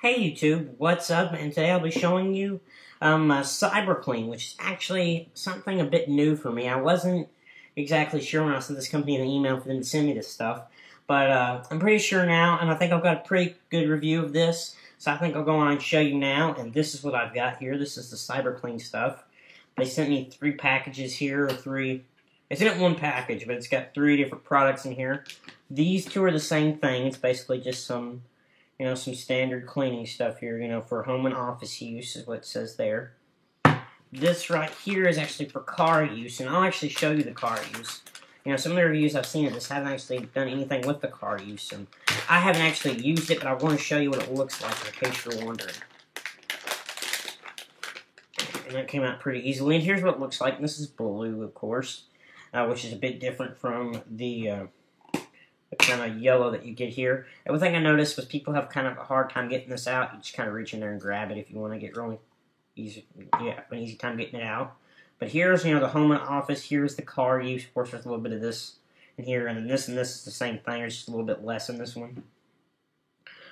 Hey YouTube, what's up? And today I'll be showing you CyberClean, which is actually something a bit new for me. I wasn't exactly sure when I sent this company an email for them to send me this stuff, but I'm pretty sure now, and I think I've got a pretty good review of this, so I think I'll go on and show you now, and this is what I've got here. This is the CyberClean stuff. They sent me 3 packages here, it's in one package, but it's got 3 different products in here. These 2 are the same thing. It's basically just some standard cleaning stuff here, for home and office use is what it says there. This right here is actually for car use, and I'll actually show you the car use. Some of the reviews I've seen of this haven't actually done anything with the car use, and I haven't actually used it, but I want to show you what it looks like in case you're wondering. And that came out pretty easily, and here's what it looks like. And this is blue, of course, which is a bit different from the kind of yellow that you get here. And one thing I noticed was people have kind of a hard time getting this out. You just kind of reach in there and grab it if you want to get really easy, an easy time getting it out. But here's, the home and office. Here's the car use. Of course, there's a little bit of this in here, and then this is the same thing. There's just a little bit less in this one.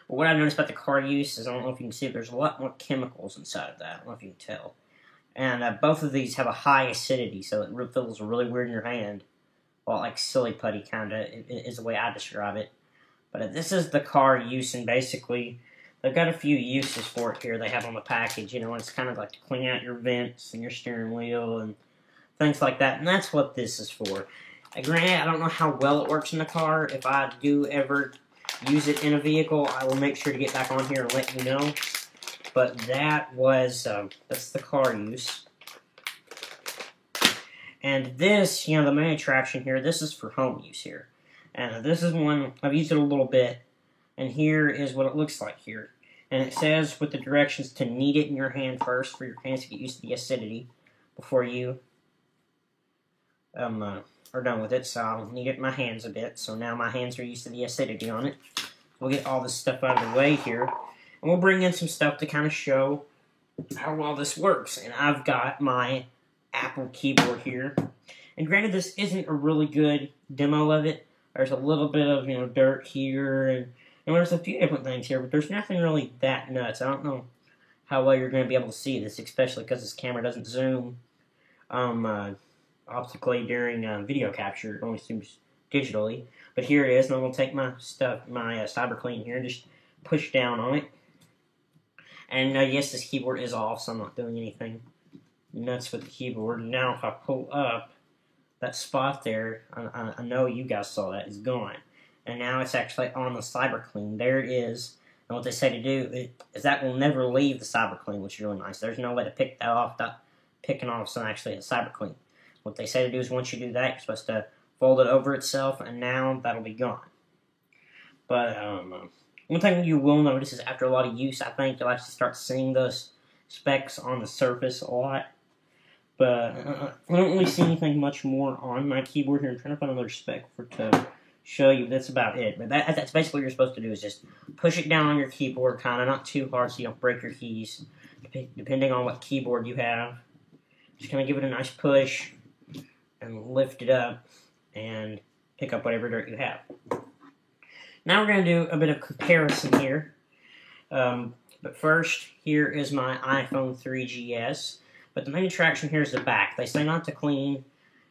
But what I've noticed about the car use is, I don't know if you can see it, there's a lot more chemicals inside of that. I don't know if you can tell. And both of these have a high acidity, so it feels really weird in your hand. Well, like silly putty, kind of, is the way I describe it. But this is the car use, and basically, they've got a few uses for it here they have on the package. It's kind of like to clean out your vents and your steering wheel and things like that, and that's what this is for. Granted, I don't know how well it works in the car. If I do ever use it in a vehicle, I will make sure to get back on here and let you know. But that's the car use. And this, the main attraction here, this is for home use here. And this is one, I've used it a little bit, and here is what it looks like here. And it says with the directions to knead it in your hand first for your hands to get used to the acidity before you are done with it. So I'll knead it in my hands a bit, so now my hands are used to the acidity on it. We'll get all this stuff out of the way here, and we'll bring in some stuff to kind of show how well this works. And I've got my Apple keyboard here, and granted this isn't a really good demo of it. There's a little bit of dirt here, and there's a few different things here, but there's nothing really that nuts. I don't know how well you're going to be able to see this, especially because this camera doesn't zoom optically during video capture. It only zooms digitally. But here it is, and I'm going to take my CyberClean here and just push down on it. And yes, this keyboard is off, so I'm not doing anything nuts with the keyboard. Now if I pull up, that spot there, I know you guys saw that, is gone. And now it's actually on the CyberClean. There it is. And what they say to do is that will never leave the CyberClean, which is really nice. There's no way to pick that off without picking off some actually a CyberClean. What they say to do is once you do that, you're supposed to fold it over itself, and now that'll be gone. But one thing you will notice is after a lot of use, I think you'll actually start seeing those specks on the surface a lot. But I don't really see anything much more on my keyboard here. I'm trying to find another spec to show you. That's about it. But that's basically what you're supposed to do, is just push it down on your keyboard, kind of, not too hard so you don't break your keys, depending on what keyboard you have. Just kind of give it a nice push and lift it up and pick up whatever dirt you have. Now we're going to do a bit of comparison here. But first, here is my iPhone 3GS. But the main attraction here is the back. They say not to clean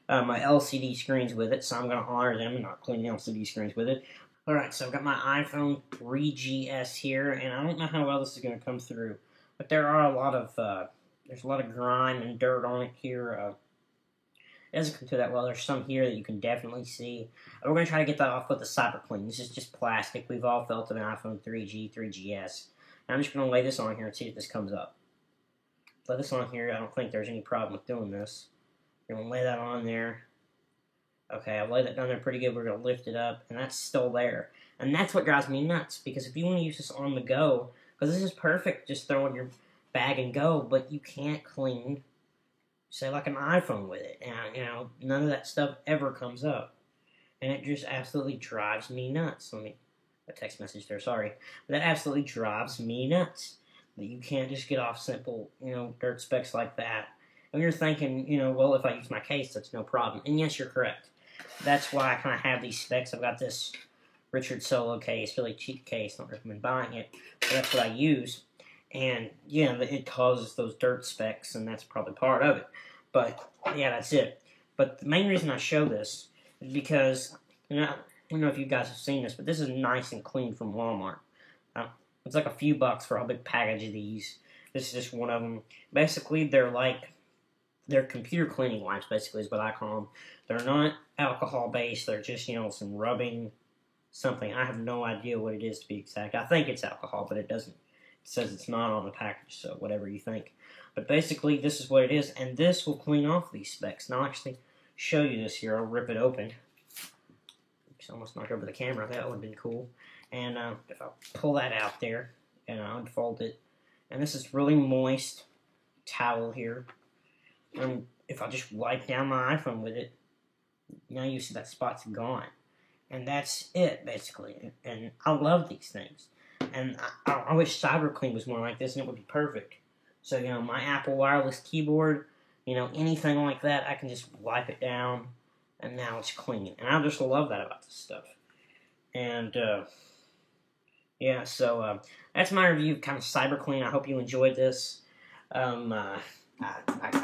my LCD screens with it, so I'm going to honor them and not clean the LCD screens with it. Alright, so I've got my iPhone 3GS here, and I don't know how well this is going to come through. But there are there's a lot of grime and dirt on it here. It doesn't come through that well. There's some here that you can definitely see. We're going to try to get that off with the CyberClean. This is just plastic. We've all felt of an iPhone 3G, 3GS. And I'm just going to lay this on here and see if this comes up. Lay this on here. I don't think there's any problem with doing this. We're going to lay that on there. Okay, I've laid that down there pretty good. We're going to lift it up, and that's still there. And that's what drives me nuts, because if you want to use this on the go, because this is perfect, just throw in your bag and go, but you can't clean, say, like an iPhone with it. And, none of that stuff ever comes up. And it just absolutely drives me nuts. Let me, a text message there, sorry. But that absolutely drives me nuts. That you can't just get off simple, dirt specks like that. And you're thinking, well, if I use my case, that's no problem. And yes, you're correct. That's why I kind of have these specs. I've got this Richard Solo case, really cheap case. Don't recommend buying it, but that's what I use. And yeah, it causes those dirt specks, and that's probably part of it. But yeah, that's it. But the main reason I show this is because, I don't know if you guys have seen this, but this is nice and clean from Walmart. It's like a few bucks for a big package of these. This is just one of them. Basically, they're computer cleaning wipes, basically, is what I call them. They're not alcohol-based. They're just, some rubbing something. I have no idea what it is, to be exact. I think it's alcohol, but it doesn't. It says it's not on the package, so whatever you think. But basically, this is what it is, and this will clean off these specks. Now, I'll actually show you this here. I'll rip it open. Oops, almost knocked over the camera. That would have been cool. And if I pull that out there, and I unfold it, and this is really moist towel here. And if I just wipe down my iPhone with it, now you see that spot's gone. And that's it, basically. And I love these things. And I wish CyberClean was more like this, and it would be perfect. So, my Apple wireless keyboard, anything like that, I can just wipe it down, and now it's clean. And I just love that about this stuff. And, yeah, so that's my review of kind of CyberClean. I hope you enjoyed this. I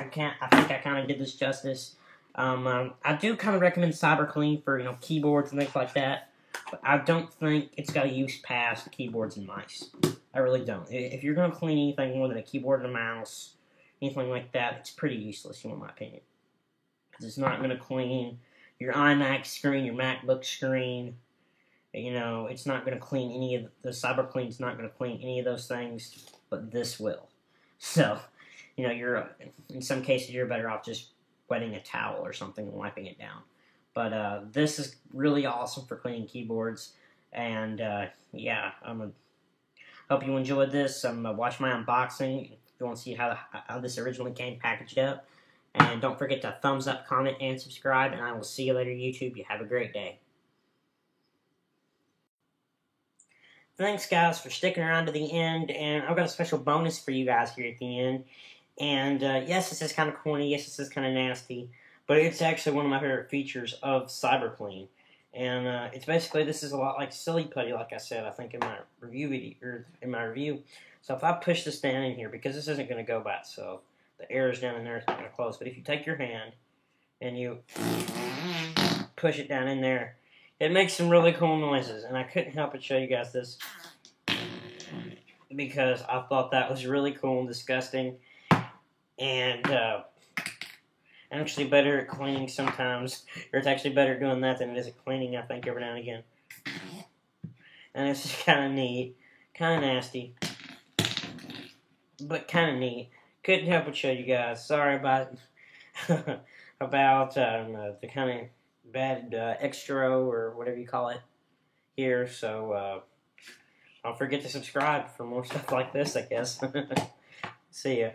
think I kind of did this justice. I do kind of recommend CyberClean for, keyboards and things like that. But I don't think it's got a use past keyboards and mice. I really don't. If you're going to clean anything more than a keyboard and a mouse, anything like that, it's pretty useless, in my opinion. Because it's not going to clean your iMac screen, your MacBook screen. It's not going to clean any of the CyberClean's not going to clean any of those things, but this will. So, you're in some cases you're better off just wetting a towel or something and wiping it down. But this is really awesome for cleaning keyboards, and yeah, hope you enjoyed this. Watch my unboxing if you want to see how this originally came packaged up. And don't forget to thumbs up, comment, and subscribe, and I will see you later, YouTube. You have a great day. Thanks, guys, for sticking around to the end, and I've got a special bonus for you guys here at the end. And yes, this is kind of corny, yes, this is kind of nasty, but it's actually one of my favorite features of CyberClean. And it's basically, this is a lot like Silly Putty, like I said, I think in my review video, So if I push this down in here, because this isn't going to go by itself, the air's down in there, it's not going to close. But if you take your hand and you push it down in there, it makes some really cool noises. And I couldn't help but show you guys this because I thought that was really cool and disgusting. And actually better at cleaning sometimes, or it's actually better doing that than it is at cleaning, I think, every now and again. And it's just kind of neat, kind of nasty, but kind of neat. Couldn't help but show you guys. Sorry about the kind of bad extra or whatever you call it here. So don't forget to subscribe for more stuff like this, I guess. See ya.